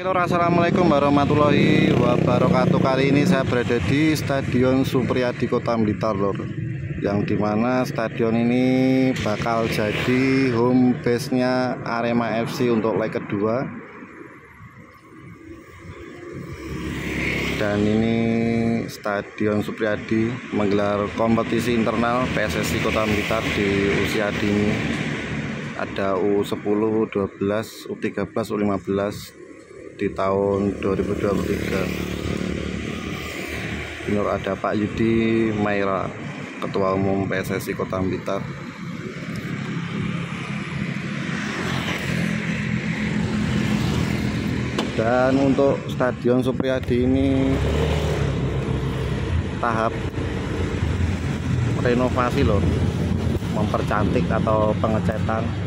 Lur, assalamualaikum warahmatullahi wabarakatuh. Kali ini saya berada di Stadion Supriyadi Kota Blitar, Lur. Yang dimana stadion ini bakal jadi home base-nya Arema FC untuk leg kedua. Dan ini Stadion Supriyadi menggelar kompetisi internal PSSI Kota Blitar di usia dini. Ada U10, U12, U13, U15 di tahun 2023. Ini ada Pak Yudi Maira, Ketua Umum PSSI Kota Blitar. Dan untuk Stadion Supriyadi ini tahap renovasi loh, mempercantik atau pengecatan.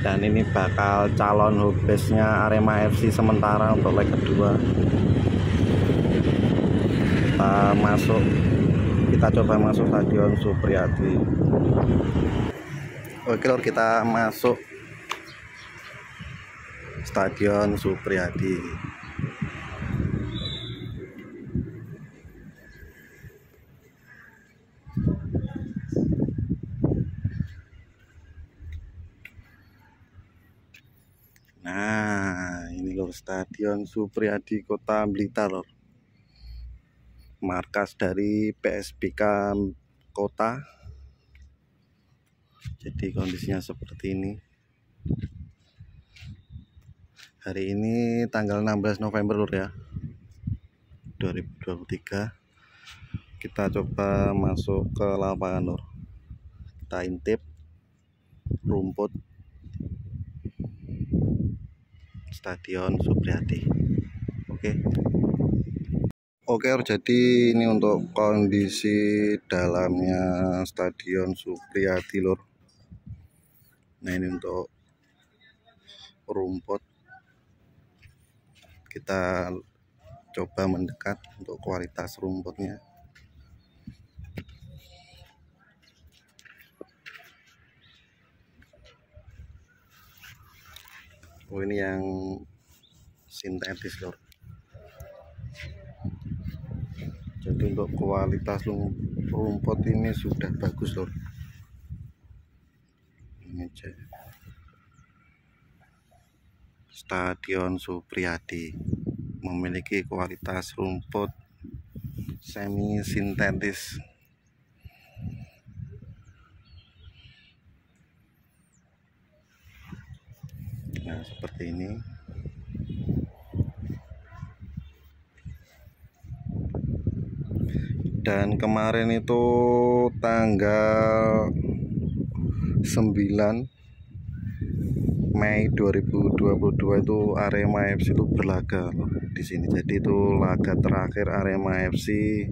Dan ini bakal calon home base-nya Arema FC sementara untuk leg kedua. Kita coba masuk Stadion Supriyadi. Oke Lur, kita masuk Stadion Supriyadi. Nah, ini Lur, Stadion Supriyadi Kota Blitar, Lur. Markas dari PSBK Kota. Jadi kondisinya seperti ini. Hari ini tanggal 16 November Lur ya, 2023. Kita coba masuk ke lapangan Lur. Kita intip rumput Stadion Supriyadi. Oke, jadi ini untuk kondisi dalamnya Stadion Supriyadi Lur. Nah, ini untuk rumput. Kita coba mendekat untuk kualitas rumputnya. Oh, ini yang sintetis Lur. Jadi untuk kualitas rumput ini sudah bagus Lur. Ini aja. Stadion Supriyadi memiliki kualitas rumput semi sintetis. Nah, seperti ini. Dan kemarin itu tanggal 9 Mei 2022 itu Arema FC itu berlaga loh di sini. Jadi itu laga terakhir Arema FC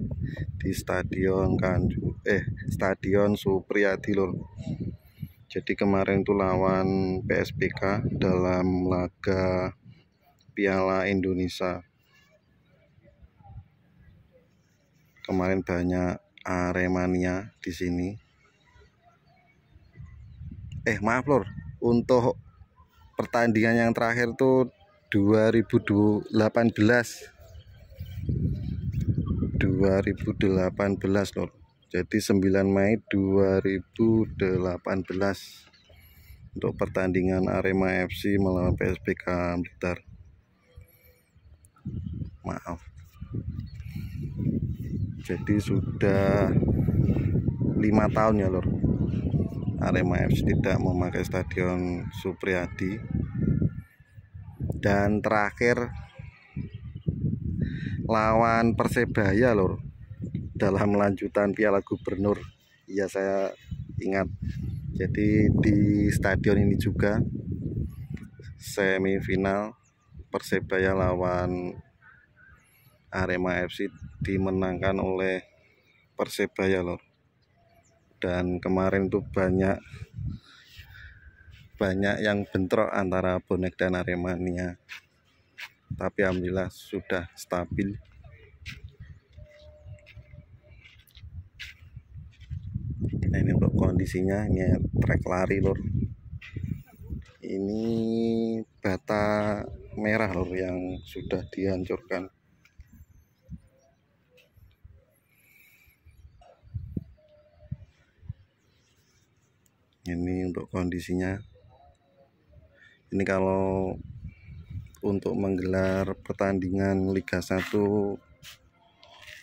di Stadion Supriyadi loh. Jadi kemarin itu lawan PSBK dalam laga Piala Indonesia. Kemarin banyak Aremania di sini. Maaf Lur, untuk pertandingan yang terakhir tuh 2018 Lur. Jadi 9 Mei 2018 untuk pertandingan Arema FC melawan PSBK Blitar. Maaf. Jadi sudah 5 tahun ya Lur, Arema FC tidak memakai Stadion Supriyadi. Dan terakhir lawan Persebaya Lur, dalam lanjutan Piala Gubernur. Iya, saya ingat. Jadi di stadion ini juga semifinal Persebaya lawan Arema FC dimenangkan oleh Persebaya Lur. Dan kemarin tuh banyak yang bentrok antara bonek dan Aremania. Tapi alhamdulillah sudah stabil. Nah, ini untuk kondisinya, ini trek lari Lur. Ini bata merah lor yang sudah dihancurkan. Ini untuk kondisinya. Ini kalau untuk menggelar pertandingan Liga 1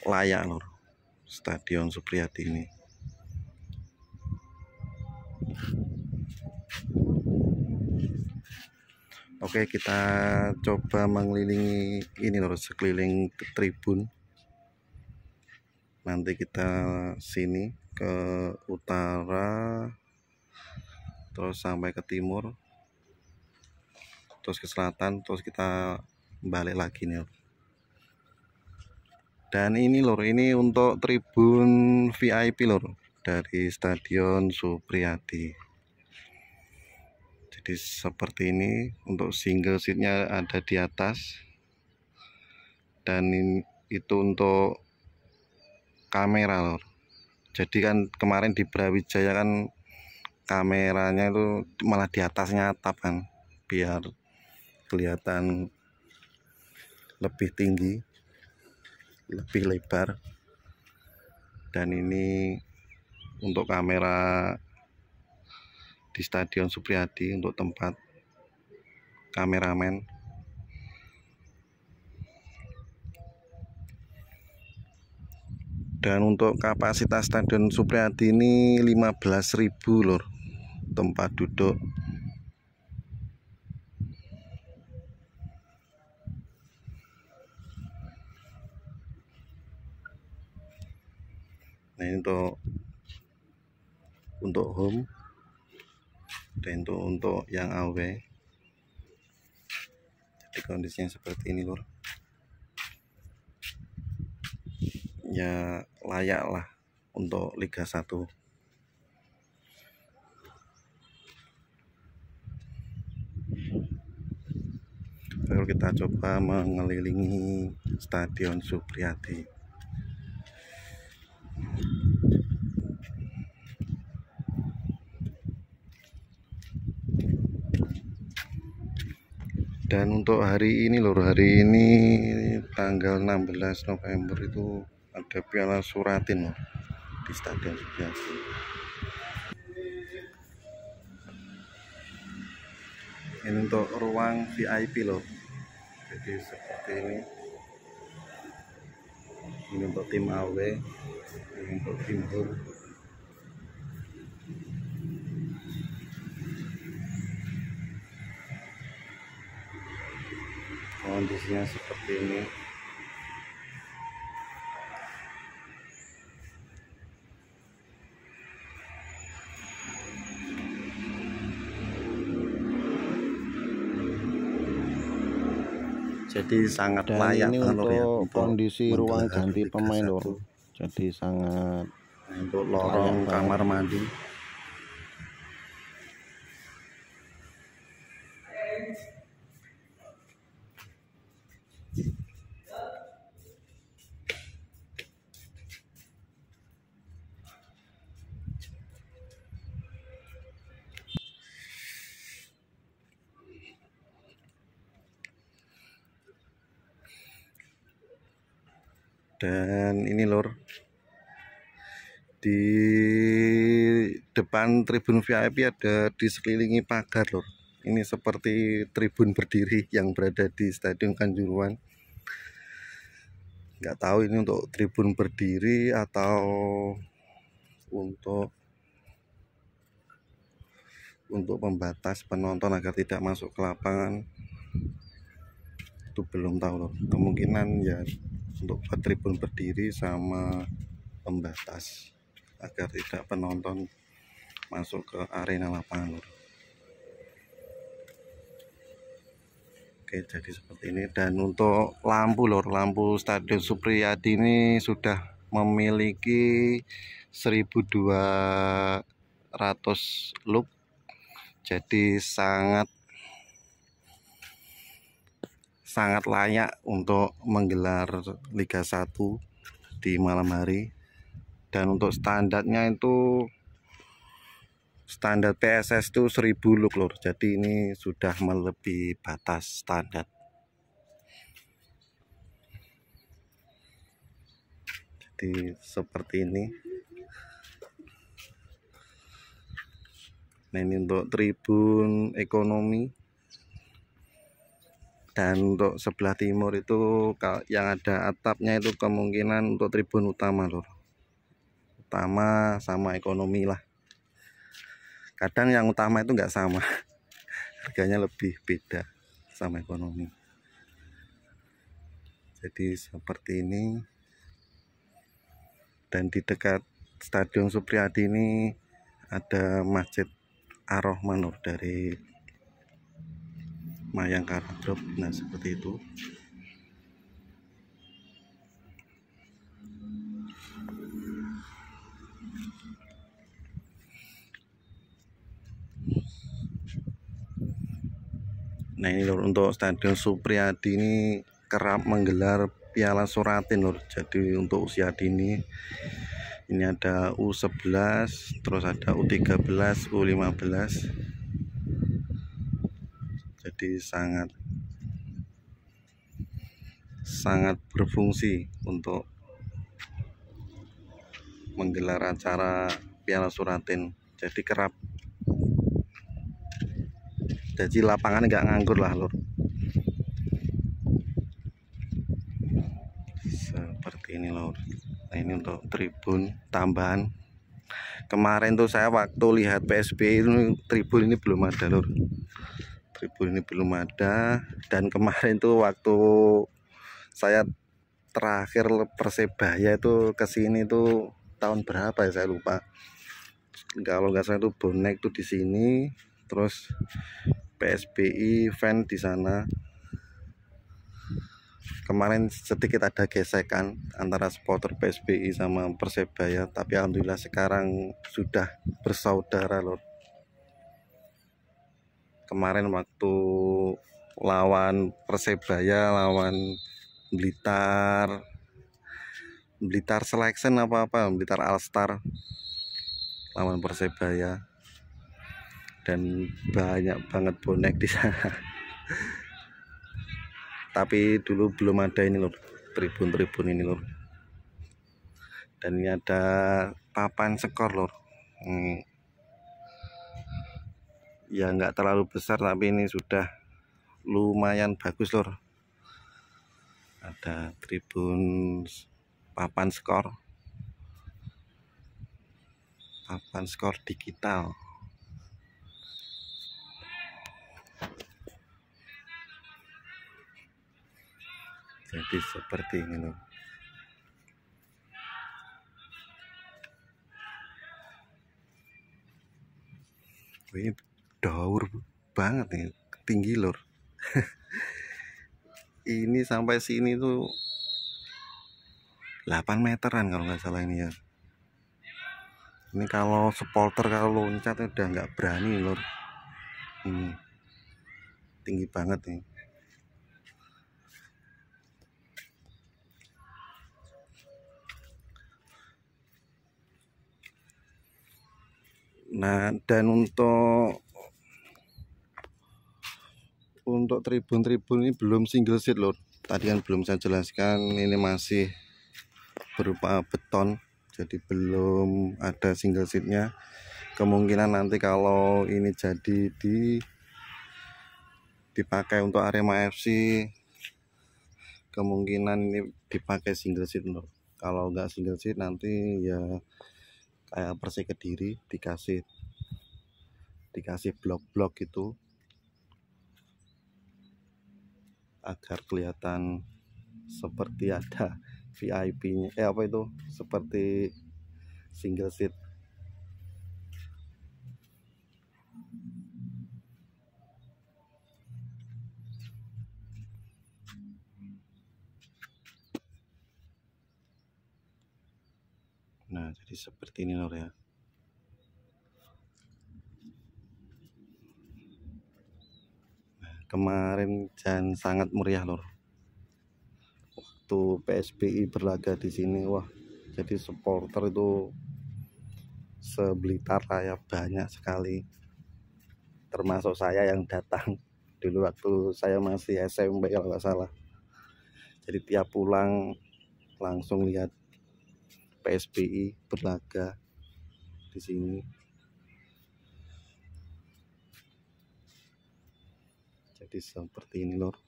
layak lor, Stadion Supriyadi ini. Oke, kita coba mengelilingi ini lor, sekeliling tribun. Nanti kita sini ke utara, terus sampai ke timur, terus ke selatan, terus kita balik lagi nih lor. Dan ini lor, ini untuk tribun VIP lor dari Stadion Supriyadi. Jadi seperti ini, untuk single seatnya ada di atas, dan itu untuk kamera lor. Jadi kan kemarin di Brawijaya kan kameranya itu malah di atasnya atap kan, biar kelihatan lebih tinggi, lebih lebar. Dan ini untuk kamera di Stadion Supriyadi, untuk tempat kameramen. Dan untuk kapasitas Stadion Supriyadi ini 15.000 lor tempat duduk. Nah, ini untuk home, dan itu untuk yang away. Jadi kondisinya seperti ini lor. Ya layak lah untuk Liga 1. Lalu kita coba mengelilingi Stadion Supriyadi. Dan untuk hari ini lor, hari ini tanggal 16 November itu ada Piala Suratin lor di Stadion Supriyadi. Ini untuk ruang VIP lor. Jadi seperti ini. Ini untuk tim away, ini untuk tim home. Kondisinya seperti ini. Jadi sangat layak ini untuk ya, kondisi ruang ganti pemain lor. Jadi sangat untuk lorong kamar mandi. Dan ini lor, di depan tribun VIP ada diselilingi pagar lor. Ini seperti tribun berdiri yang berada di Stadion Kanjuruhan. Nggak tahu ini untuk tribun berdiri atau untuk pembatas penonton agar tidak masuk ke lapangan. Itu belum tahu loh. Kemungkinan ya untuk tribun berdiri sama pembatas agar tidak penonton masuk ke arena lapangan lor. Oke, jadi seperti ini. Dan untuk lampu lor, lampu Stadion Supriyadi ini sudah memiliki 1200 lux. Jadi sangat layak untuk menggelar Liga 1 di malam hari. Dan untuk standarnya itu standar PSS itu 1000 look lur. Jadi ini sudah melebihi batas standar. Jadi seperti ini. Nah ini untuk tribun ekonomi. Dan untuk sebelah timur itu yang ada atapnya itu kemungkinan untuk tribun utama lur. Utama sama ekonomi lah. Kadang yang utama itu nggak sama, harganya lebih beda sama ekonomi. Jadi seperti ini. Dan di dekat Stadion Supriyadi ini ada Masjid Ar-Rahman dari Mayangkara Group. Nah seperti itu. Nah ini lur, untuk Stadion Supriyadi ini kerap menggelar Piala Suratin lur. Jadi untuk usia dini ini ada U11, terus ada U13, U15. Jadi sangat berfungsi untuk menggelar acara Piala Suratin. Jadi kerap. Jadi lapangan nggak nganggur lah lur. Seperti ini lur. Nah ini untuk tribun tambahan. Kemarin tuh saya waktu lihat PSBI ini tribun ini belum ada lur. Tribun ini belum ada. Dan kemarin tuh waktu saya terakhir Persebaya itu kesini tuh tahun berapa ya saya lupa. Kalau nggak salah itu bonek tuh di sini. Terus PSBI fan di sana. Kemarin sedikit ada gesekan antara supporter PSBI sama Persebaya, tapi alhamdulillah sekarang sudah bersaudara loh. Kemarin waktu lawan Persebaya, lawan Blitar Selection Blitar All-Star lawan Persebaya. Dan banyak banget bonek di sana. Tapi dulu belum ada ini lur, tribun ini lur. Dan ini ada papan skor lur. Ya nggak terlalu besar tapi ini sudah lumayan bagus lur. Ada tribun papan skor digital. Jadi seperti ini loh. Ini daur banget nih, tinggi lor. Ini sampai sini tuh 8 meteran kalau nggak salah ini ya. Ini kalau supporter kalau loncat udah nggak berani lor. Ini tinggi banget nih. Nah, dan untuk tribun-tribun ini belum single seat lor. Tadi kan belum saya jelaskan, ini masih berupa beton, jadi belum ada single seatnya. Kemungkinan nanti kalau ini jadi dipakai untuk Arema FC, kemungkinan ini dipakai single seat lor. Kalau nggak single seat nanti ya kayak Persik Kediri dikasih blok-blok gitu agar kelihatan seperti ada VIP-nya, seperti single seat. Nah, jadi seperti ini lor ya. Nah, kemarin dan sangat meriah lor. Waktu PSBI berlaga di sini, wah, jadi supporter itu se-Blitar Raya banyak sekali, termasuk saya yang datang dulu waktu saya masih SMP kalau nggak salah. Jadi tiap pulang langsung lihat PSBI berlaga di sini. Jadi seperti ini lor.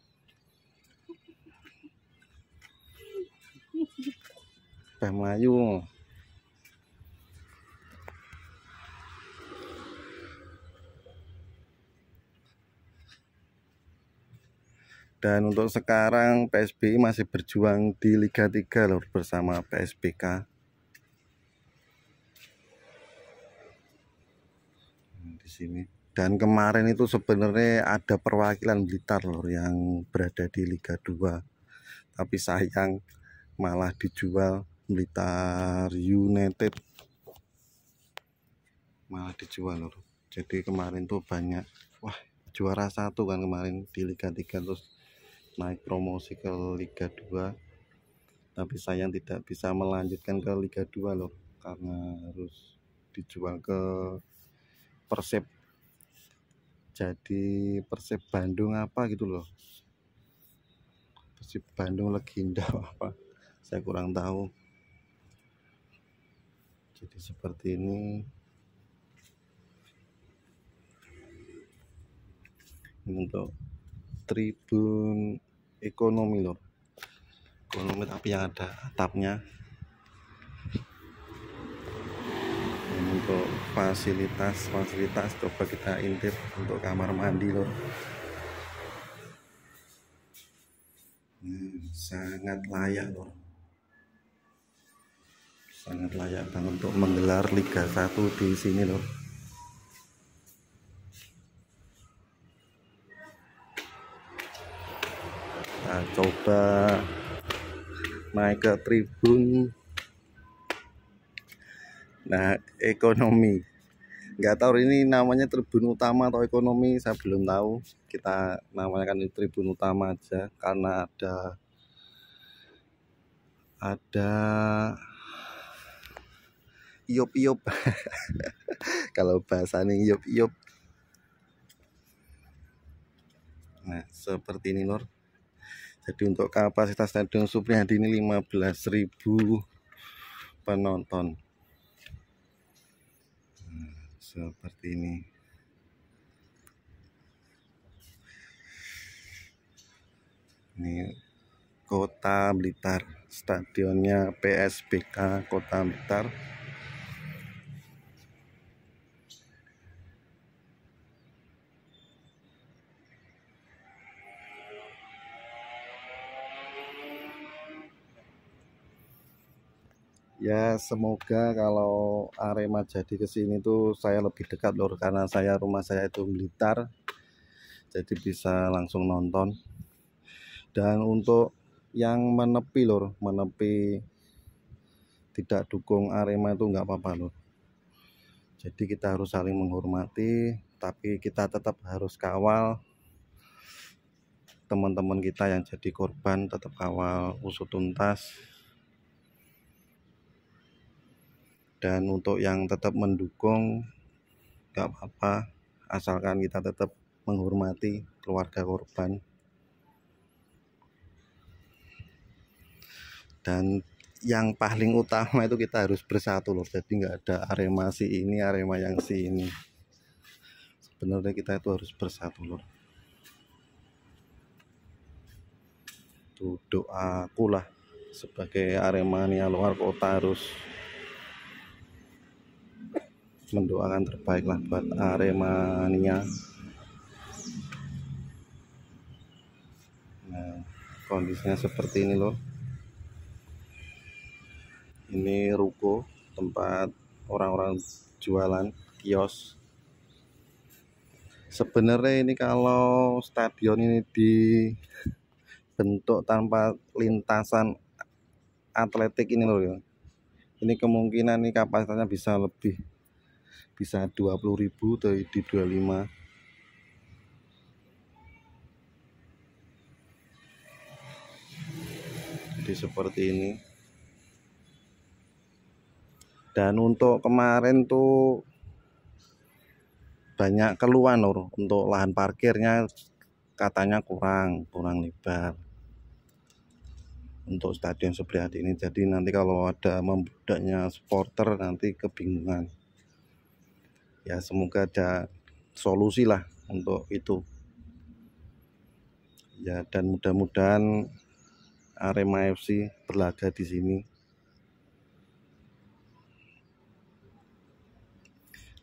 Melayu. Dan untuk sekarang PSBI masih berjuang di Liga 3 lor, bersama PSBK. Di sini. Dan kemarin itu sebenarnya ada perwakilan Blitar lor yang berada di Liga 2. Tapi sayang malah dijual, Blitar United malah dijual lor. Jadi kemarin tuh banyak, wah, juara 1 kan kemarin di Liga 3, terus naik promosi ke Liga 2. Tapi sayang tidak bisa melanjutkan ke Liga 2 loh, karena harus dijual ke Persib. Jadi Persib Bandung apa gitu loh, Persib Bandung Legenda apa, saya kurang tahu. Jadi seperti ini. Untuk tribun ekonomi loh, ekonomi tapi yang ada atapnya. Untuk fasilitas coba kita intip untuk kamar mandi loh. Sangat layak loh, sangat layak banget untuk menggelar Liga 1 di sini loh. Nah, coba naik ke tribun. Nah, ekonomi, nggak tahu ini namanya tribun utama atau ekonomi, saya belum tahu. Kita namakan ini tribun utama aja karena ada iup-iup. Kalau bahasanya iup-iup. Nah, seperti ini lor. Jadi untuk kapasitas Stadion Supriyadi ini 15.000 penonton. Nah, seperti ini. Ini Kota Blitar, stadionnya PSBK Kota Blitar. Ya semoga kalau Arema jadi kesini tuh saya lebih dekat lor, karena rumah saya itu Blitar, jadi bisa langsung nonton. Dan untuk yang menepi lor, menepi tidak dukung Arema itu nggak apa-apa lor. Jadi kita harus saling menghormati, tapi kita tetap harus kawal teman-teman kita yang jadi korban, tetap kawal usut tuntas. Dan untuk yang tetap mendukung gak apa-apa, asalkan kita tetap menghormati keluarga korban. Dan yang paling utama itu kita harus bersatu loh. Jadi nggak ada Arema si ini, Arema yang si ini. Sebenarnya kita itu harus bersatu loh. Itu doaku lah, sebagai Aremania luar kota harus mendoakan terbaik lah buat Aremania. Nah, kondisinya seperti ini loh. Ini ruko tempat orang-orang jualan, kios. Sebenarnya ini kalau stadion ini dibentuk tanpa lintasan atletik ini loh ya, ini kemungkinan ini kapasitasnya bisa lebih, bisa 20.000 dari di 25. Jadi seperti ini. Dan untuk kemarin tuh banyak keluhan Nur, untuk lahan parkirnya katanya kurang lebar untuk Stadion Supriyadi ini. Jadi nanti kalau ada membludaknya supporter nanti kebingungan. Ya semoga ada solusi lah untuk itu. Ya dan mudah-mudahan Arema FC berlaga di sini.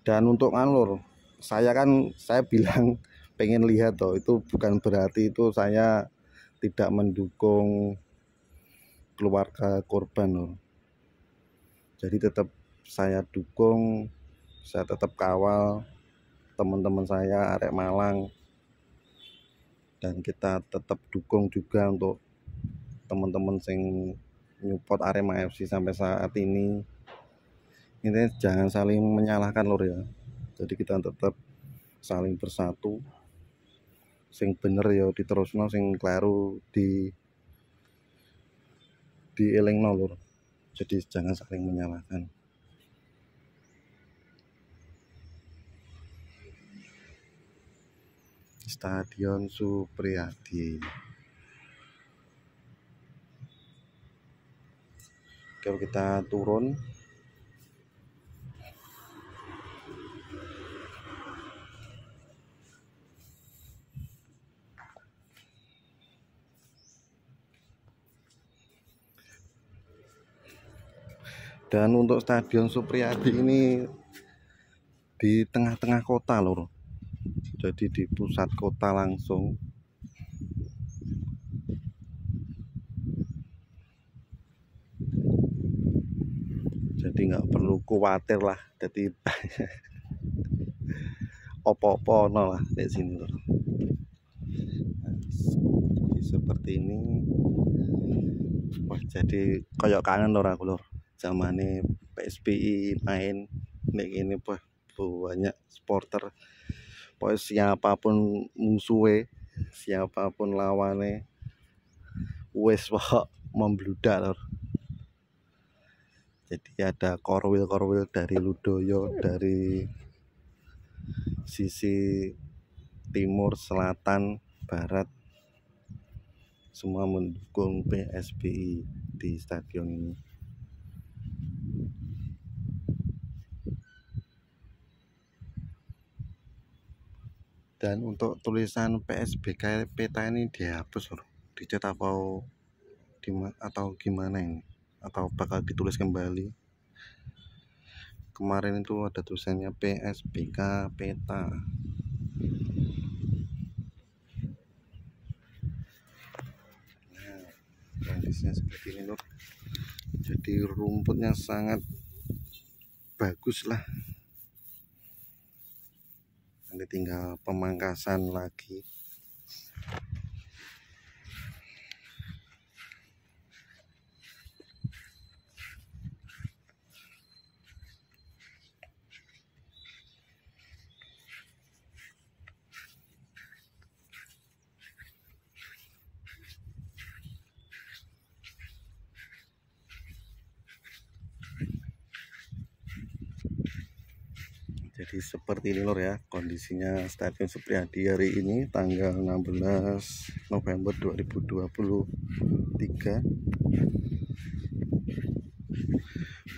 Dan untuk Anlur, saya bilang pengen lihat toh, itu bukan berarti itu saya tidak mendukung keluarga korban loh. Jadi tetap saya dukung, saya tetap kawal teman-teman saya arek Malang, dan kita tetap dukung juga untuk teman-teman sing nyupport Arema FC sampai saat ini. Ini jangan saling menyalahkan lor ya. Jadi kita tetap saling bersatu. Sing bener ya diterusno, sing kleru dielingno lur. Jadi jangan saling menyalahkan. Stadion Supriyadi. Kalau kita turun, dan untuk Stadion Supriyadi ini di tengah-tengah kota lur. Jadi di pusat kota langsung. Jadi nggak perlu khawatir lah. Jadi opo-opo no lah di sini lur. Jadi seperti ini. Wah, jadi kayak kangen lur aku lur. Zamane PSBI main nek ini banyak supporter. Pokoknya siapapun musuhnya, siapapun lawannya, wes pokok membludak lor. Jadi ada korwil dari Ludoyo, dari sisi timur, selatan, barat, semua mendukung PSBI di stadion ini. Dan untuk tulisan PSBK peta ini dihapus lor, dicat atau gimana ini, atau bakal ditulis kembali. Kemarin itu ada tulisannya PSBK peta. Nah, kondisinya seperti ini lor. Jadi rumputnya sangat bagus lah. Nanti tinggal pemangkasan lagi. Jadi seperti ini lor ya kondisinya Stadion Supriyadi hari ini tanggal 16 November 2023.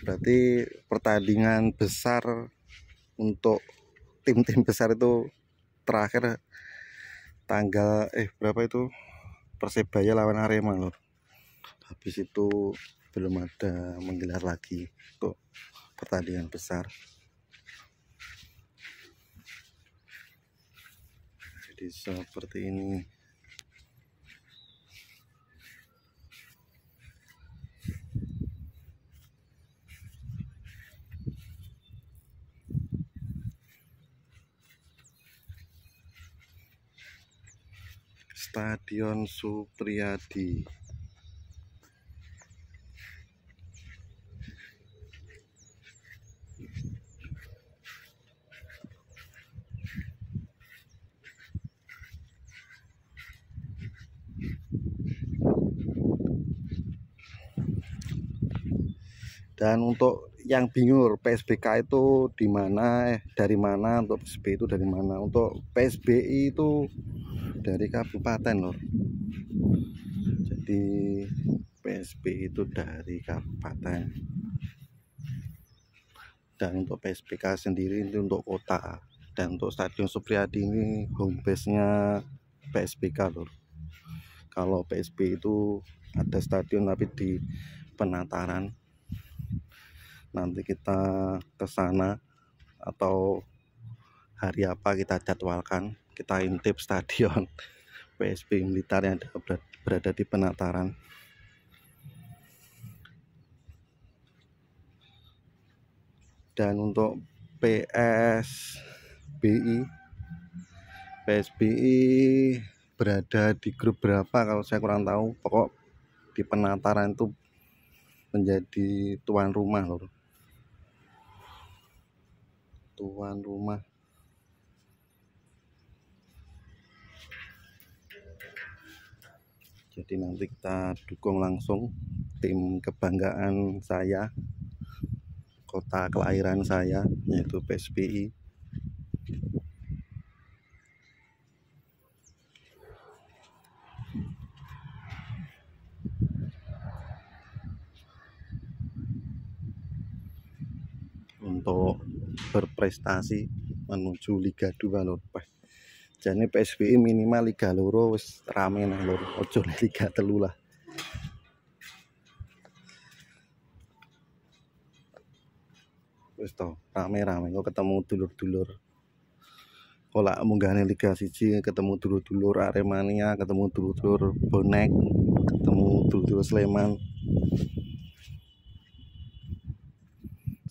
Berarti pertandingan besar untuk tim-tim besar itu terakhir tanggal berapa itu, Persebaya lawan Arema lor. Habis itu belum ada menggelar lagi untuk pertandingan besar. Jadi seperti ini. Stadion Supriyadi. Dan untuk yang bingung PSBK itu di mana, dari mana, untuk PSBI itu dari mana. Untuk PSBI itu dari kabupaten lor. Jadi PSBI itu dari kabupaten. Dan untuk PSBK sendiri itu untuk kota. Dan untuk Stadion Supriyadi ini home base-nya PSBK lor. Kalau PSBI itu ada stadion tapi di Penataran. Nanti kita ke sana atau hari apa kita jadwalkan, kita intip stadion PSBI Blitar yang berada di Penataran. Dan untuk PSBI berada di grup berapa kalau saya kurang tahu. Pokok di Penataran itu menjadi tuan rumah lor. Tuan rumah. Jadi nanti kita dukung langsung tim kebanggaan saya, kota kelahiran saya, yaitu PSBI. Untuk berprestasi menuju Liga 2 lor. Jadi PSBI minimal Liga loro wis rame nah lor, ojo Liga 3 lah. Wis to, rame-rame kok ketemu dulur-dulur. Kok lak munggahne Liga 1 ketemu dulur-dulur Aremania, ketemu dulur-dulur Bonek, ketemu dulur-dulur Sleman.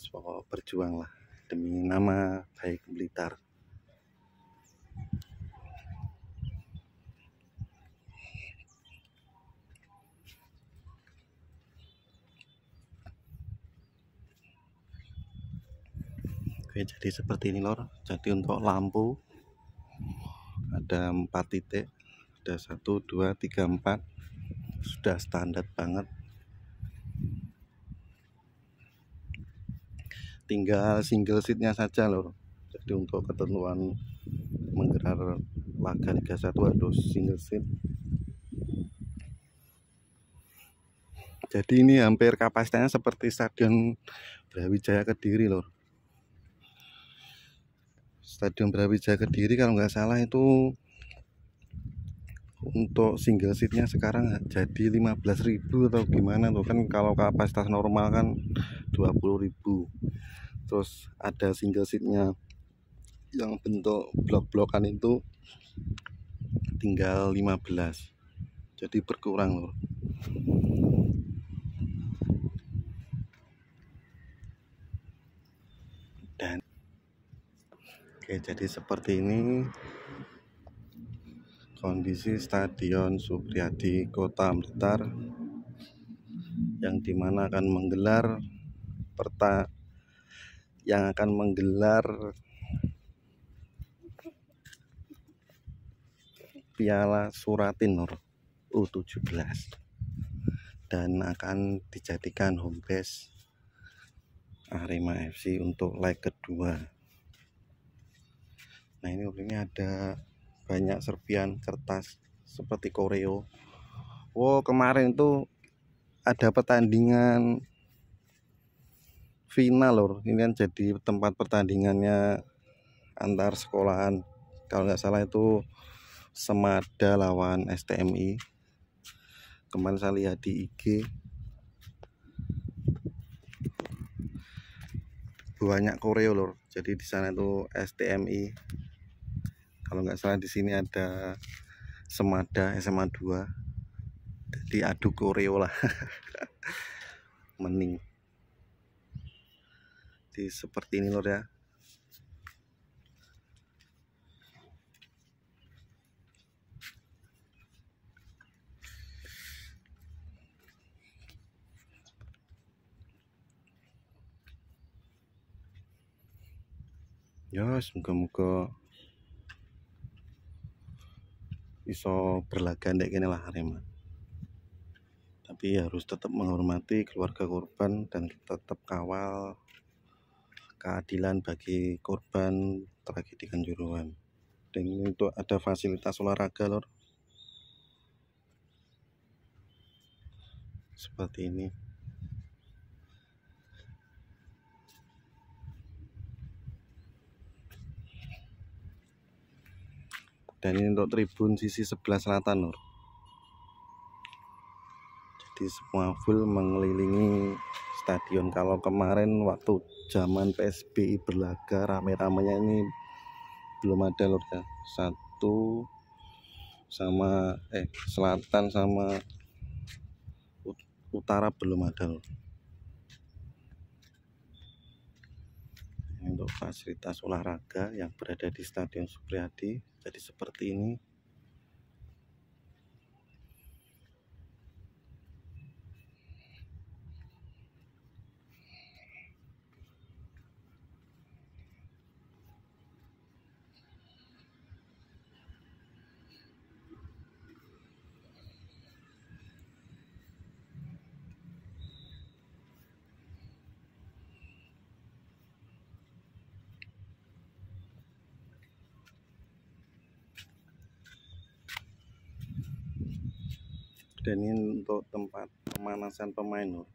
Pokok berjuang lah demi nama baik Blitar. Oke, jadi seperti ini lor. Jadi untuk lampu ada 4 titik, ada 1, 2, 3, 4, sudah standar banget. Tinggal single seatnya saja lor. Jadi untuk ketentuan menggelar laga Liga 1 harus single seat. Jadi ini hampir kapasitasnya seperti Stadion Brawijaya Kediri lor. Stadion Brawijaya Kediri kalau nggak salah itu untuk single seatnya sekarang jadi 15.000 atau gimana tuh kan. Kalau kapasitas normal kan 20.000. Terus ada single seatnya yang bentuk blok-blokan itu tinggal 15, jadi berkurang loh. Dan oke, jadi seperti ini kondisi Stadion Supriyadi Kota Blitar, yang dimana akan menggelar Piala Suratin U17 dan akan dijadikan home base Arema FC untuk leg kedua. Nah ini ada banyak serpian kertas seperti koreo. Wow, kemarin tuh ada pertandingan final lor. Ini kan jadi tempat pertandingannya antar sekolahan. Kalau nggak salah itu Semada lawan STMI. Kemarin saya lihat di IG banyak koreo lor. Jadi di sana itu STMI. Kalau nggak salah di sini ada Semada SMA 2. Jadi adu koreo lah. Mening. Jadi seperti ini lor ya. Ya, semoga-moga iso berlaga ndek kene lah Arema. tapi harus tetap menghormati keluarga korban dan tetap kawal keadilan bagi korban tragedi Kanjuruhan. Dan untuk ada fasilitas olahraga lor, seperti ini. Dan ini untuk tribun sisi sebelah selatan lor. Jadi semua full mengelilingi stadion. Kalau kemarin waktu zaman PSBI berlaga rame-ramenya ini belum ada lor ya. Satu sama selatan sama utara belum ada lor. Ini untuk fasilitas olahraga yang berada di Stadion Supriyadi. Jadi seperti ini. Dan ini untuk tempat pemanasan pemain lor.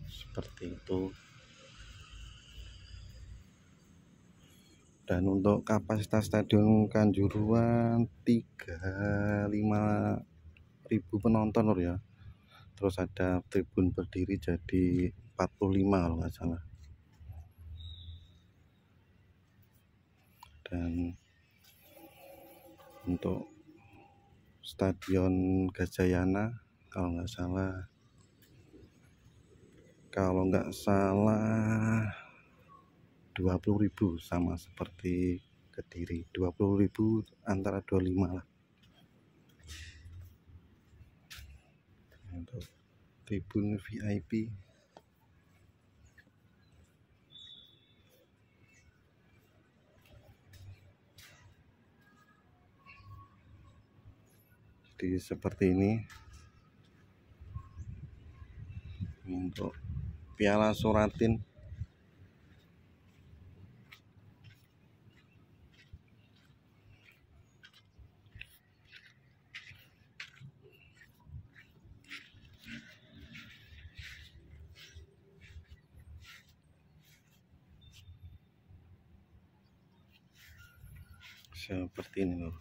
Seperti itu. Dan untuk kapasitas Stadion Kanjuruhan 35.000 penonton lor ya. Terus ada tribun berdiri jadi 45 kalau nggak salah. Dan untuk Stadion Gajayana kalau nggak salah 20.000, sama seperti Kediri, 20.000 antara 25 lah. Untuk tribun VIP jadi seperti ini. Untuk Piala Suratin seperti ini loh.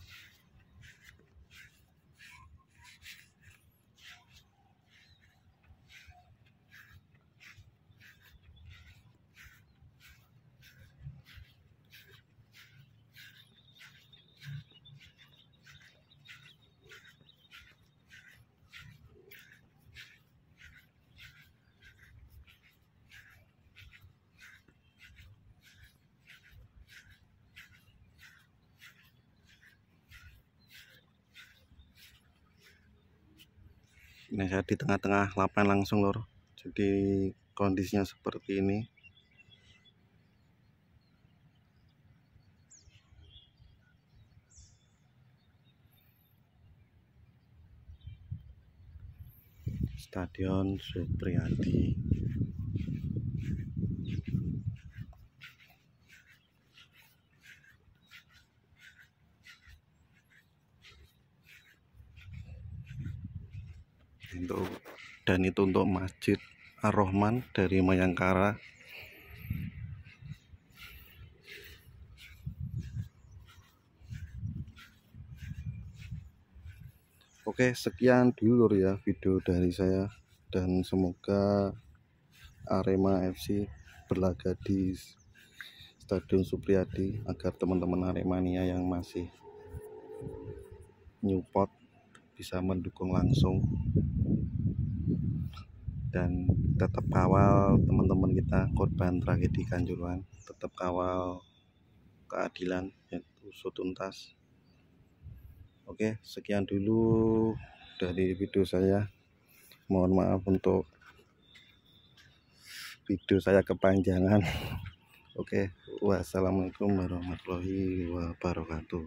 Ini saya di tengah-tengah lapangan langsung lor. Jadi kondisinya seperti ini. Stadion Supriyadi. Dan itu untuk Masjid Ar-Rahman dari Mayangkara. Oke, sekian dulu ya video dari saya, dan semoga Arema FC berlaga di Stadion Supriyadi agar teman-teman Aremania yang masih nyupport bisa mendukung langsung. Dan tetap kawal teman-teman kita korban tragedi Kanjuruhan, tetap kawal keadilan yaitu usut tuntas. Oke, sekian dulu dari video saya. Mohon maaf untuk video saya kepanjangan. Oke, wassalamualaikum warahmatullahi wabarakatuh.